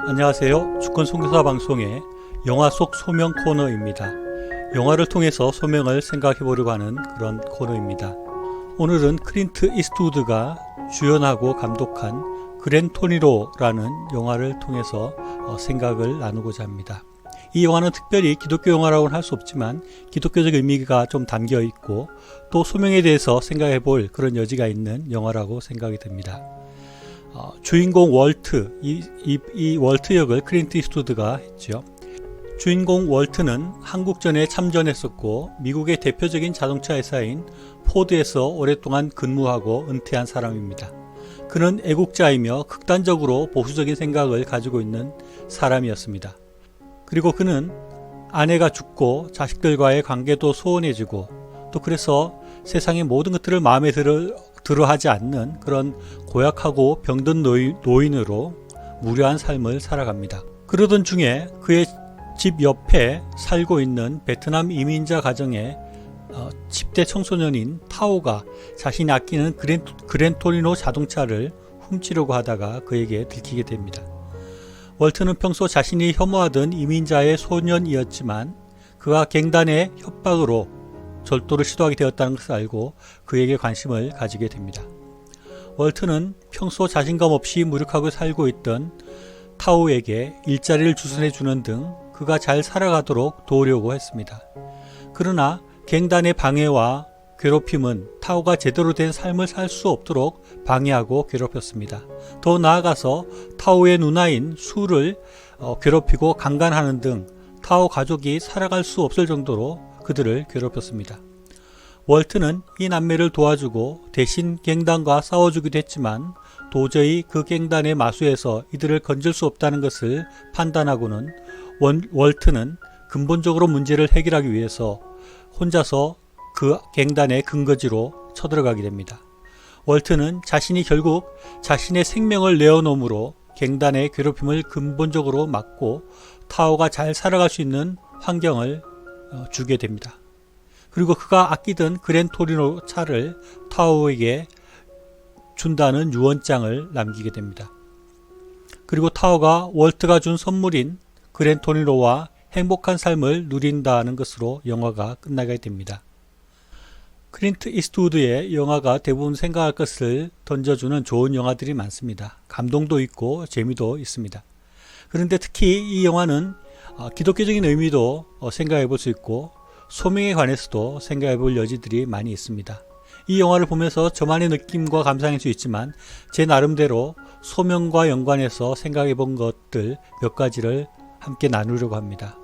안녕하세요. 주권 선교사 방송의 영화 속 소명 코너입니다. 영화를 통해서 소명을 생각해 보려고 하는 그런 코너입니다. 오늘은 클린트 이스트우드가 주연하고 감독한 그랜토니로라는 영화를 통해서 생각을 나누고자 합니다. 이 영화는 특별히 기독교 영화라고는 할 수 없지만 기독교적 의미가 좀 담겨 있고 또 소명에 대해서 생각해 볼 그런 여지가 있는 영화라고 생각이 듭니다. 주인공 월트, 이 월트 역을 클린트 이스트우드가 했죠. 주인공 월트는 한국전에 참전했었고 미국의 대표적인 자동차 회사인 포드에서 오랫동안 근무하고 은퇴한 사람입니다. 그는 애국자이며 극단적으로 보수적인 생각을 가지고 있는 사람이었습니다. 그리고 그는 아내가 죽고 자식들과의 관계도 소원해지고 또 그래서 세상의 모든 것들을 마음에 들어하지 않는 그런 고약하고 병든 노인으로 무료한 삶을 살아갑니다. 그러던 중에 그의 집 옆에 살고 있는 베트남 이민자 가정의 10대 청소년인 타오가 자신이 아끼는 그랜토리노 자동차를 훔치려고 하다가 그에게 들키게 됩니다. 월트는 평소 자신이 혐오하던 이민자의 소년이었지만 그가 갱단의 협박으로 절도를 시도하게 되었다는 것을 알고 그에게 관심을 가지게 됩니다. 월트는 평소 자신감 없이 무력하고 살고 있던 타오에게 일자리를 주선해 주는 등 그가 잘 살아가도록 도우려고 했습니다. 그러나 갱단의 방해와 괴롭힘은 타오가 제대로 된 삶을 살 수 없도록 방해하고 괴롭혔습니다. 더 나아가서 타오의 누나인 수를 괴롭히고 강간하는 등 타오 가족이 살아갈 수 없을 정도로 그들을 괴롭혔습니다. 월트는 이 남매를 도와주고 대신 갱단과 싸워주기도 했지만 도저히 그 갱단의 마수에서 이들을 건질 수 없다는 것을 판단하고는 월트는 근본적으로 문제를 해결하기 위해서 혼자서 그 갱단의 근거지로 쳐들어가게 됩니다. 월트는 자신이 결국 자신의 생명을 내어놓음으로 갱단의 괴롭힘을 근본적으로 막고 타오가 잘 살아갈 수 있는 환경을 주게 됩니다. 그리고 그가 아끼던 그랜토리노 차를 타오에게 준다는 유언장을 남기게 됩니다. 그리고 타오가 월트가 준 선물인 그랜토리노와 행복한 삶을 누린다는 것으로 영화가 끝나게 됩니다. 클린트 이스트우드의 영화가 대부분 생각할 것을 던져주는 좋은 영화들이 많습니다. 감동도 있고 재미도 있습니다. 그런데 특히 이 영화는 기독교적인 의미도 생각해 볼 수 있고 소명에 관해서도 생각해 볼 여지들이 많이 있습니다. 이 영화를 보면서 저만의 느낌과 감상일 수 있지만 제 나름대로 소명과 연관해서 생각해 본 것들 몇 가지를 함께 나누려고 합니다.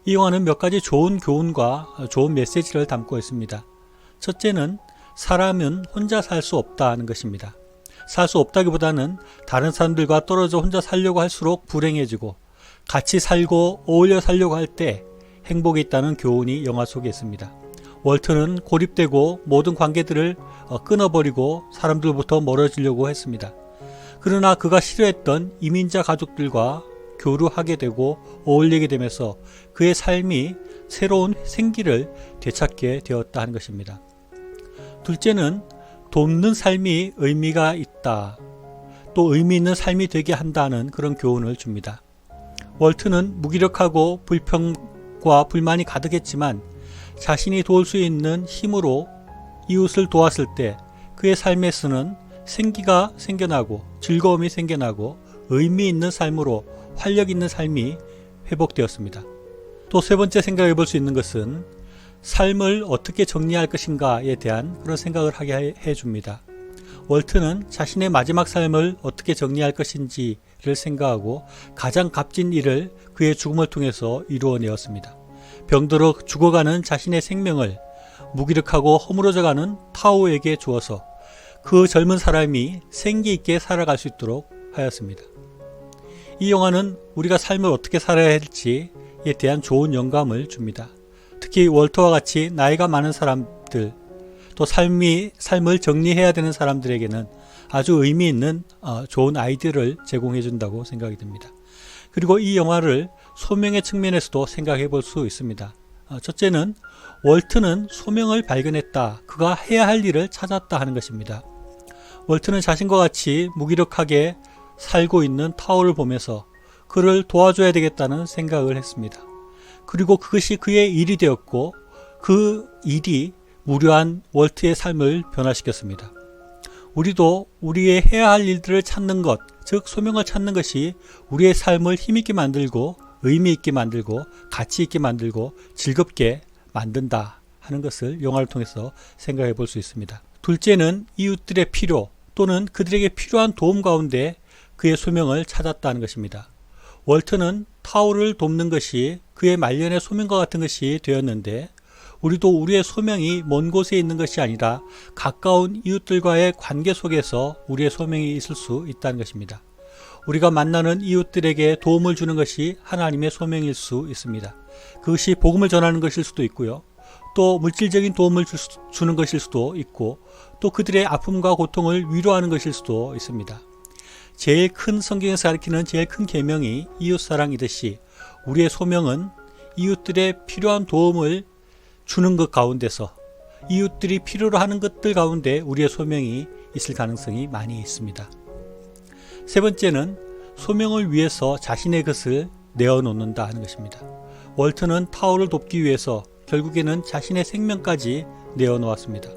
이 영화는 몇 가지 좋은 교훈과 좋은 메시지를 담고 있습니다. 첫째는 사람은 혼자 살 수 없다는 것입니다. 살 수 없다기보다는 다른 사람들과 떨어져 혼자 살려고 할수록 불행해지고 같이 살고 어울려 살려고 할 때 행복이 있다는 교훈이 영화 속에 있습니다. 월트는 고립되고 모든 관계들을 끊어버리고 사람들부터 멀어지려고 했습니다. 그러나 그가 싫어했던 이민자 가족들과 교류하게 되고 어울리게 되면서 그의 삶이 새로운 생기를 되찾게 되었다 하는 것입니다. 둘째는 돕는 삶이 의미가 있다. 또 의미 있는 삶이 되게 한다는 그런 교훈을 줍니다. 월트는 무기력하고 불평과 불만이 가득했지만 자신이 도울 수 있는 힘으로 이웃을 도왔을 때 그의 삶에서는 생기가 생겨나고 즐거움이 생겨나고 의미 있는 삶으로 활력 있는 삶이 회복되었습니다. 또 세 번째 생각해 볼 수 있는 것은 삶을 어떻게 정리할 것인가에 대한 그런 생각을 하게 해줍니다. 월트는 자신의 마지막 삶을 어떻게 정리할 것인지를 생각하고 가장 값진 일을 그의 죽음을 통해서 이루어내었습니다. 병들어 죽어가는 자신의 생명을 무기력하고 허물어져가는 타오에게 주어서 그 젊은 사람이 생기 있게 살아갈 수 있도록 하였습니다. 이 영화는 우리가 삶을 어떻게 살아야 할지에 대한 좋은 영감을 줍니다. 특히 월터와 같이 나이가 많은 사람들 또 삶을 정리해야 되는 사람들에게는 아주 의미 있는 좋은 아이디어를 제공해 준다고 생각이 듭니다. 그리고 이 영화를 소명의 측면에서도 생각해 볼 수 있습니다. 첫째는 월트는 소명을 발견했다. 그가 해야 할 일을 찾았다 하는 것입니다. 월트는 자신과 같이 무기력하게 살고 있는 타오를 보면서 그를 도와줘야 되겠다는 생각을 했습니다. 그리고 그것이 그의 일이 되었고 그 일이 무료한 월트의 삶을 변화시켰습니다. 우리도 우리의 해야 할 일들을 찾는 것, 즉 소명을 찾는 것이 우리의 삶을 힘있게 만들고 의미 있게 만들고 가치 있게 만들고 즐겁게 만든다 하는 것을 영화를 통해서 생각해 볼 수 있습니다. 둘째는 이웃들의 필요 또는 그들에게 필요한 도움 가운데 그의 소명을 찾았다는 것입니다. 월트는 타오를 돕는 것이 그의 말년의 소명과 같은 것이 되었는데 우리도 우리의 소명이 먼 곳에 있는 것이 아니라 가까운 이웃들과의 관계 속에서 우리의 소명이 있을 수 있다는 것입니다. 우리가 만나는 이웃들에게 도움을 주는 것이 하나님의 소명일 수 있습니다. 그것이 복음을 전하는 것일 수도 있고요. 또 물질적인 도움을 주는 것일 수도 있고 또 그들의 아픔과 고통을 위로하는 것일 수도 있습니다. 제일 큰 성경에서 가리키는 제일 큰 계명이 이웃사랑이듯이 우리의 소명은 이웃들의 필요한 도움을 주는 것 가운데서 이웃들이 필요로 하는 것들 가운데 우리의 소명이 있을 가능성이 많이 있습니다. 세 번째는 소명을 위해서 자신의 것을 내어놓는다 하는 것입니다. 월트는 타오를 돕기 위해서 결국에는 자신의 생명까지 내어놓았습니다.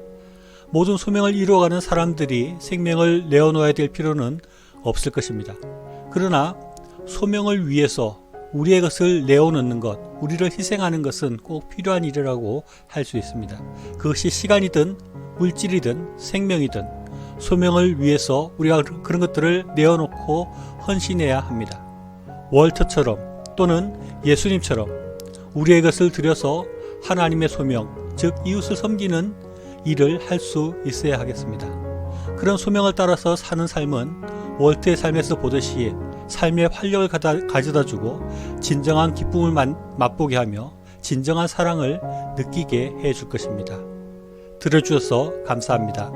모든 소명을 이루어가는 사람들이 생명을 내어놓아야 될 필요는 없을 것입니다. 그러나 소명을 위해서 우리의 것을 내어놓는 것, 우리를 희생하는 것은 꼭 필요한 일이라고 할 수 있습니다. 그것이 시간이든 물질이든 생명이든 소명을 위해서 우리가 그런 것들을 내어놓고 헌신해야 합니다. 월터처럼 또는 예수님처럼 우리의 것을 들여서 하나님의 소명, 즉 이웃을 섬기는 일을 할 수 있어야 하겠습니다. 그런 소명을 따라서 사는 삶은 월트의 삶에서 보듯이 삶의 활력을 가져다주고 진정한 기쁨을 맛보게 하며 진정한 사랑을 느끼게 해줄 것입니다. 들어주셔서 감사합니다.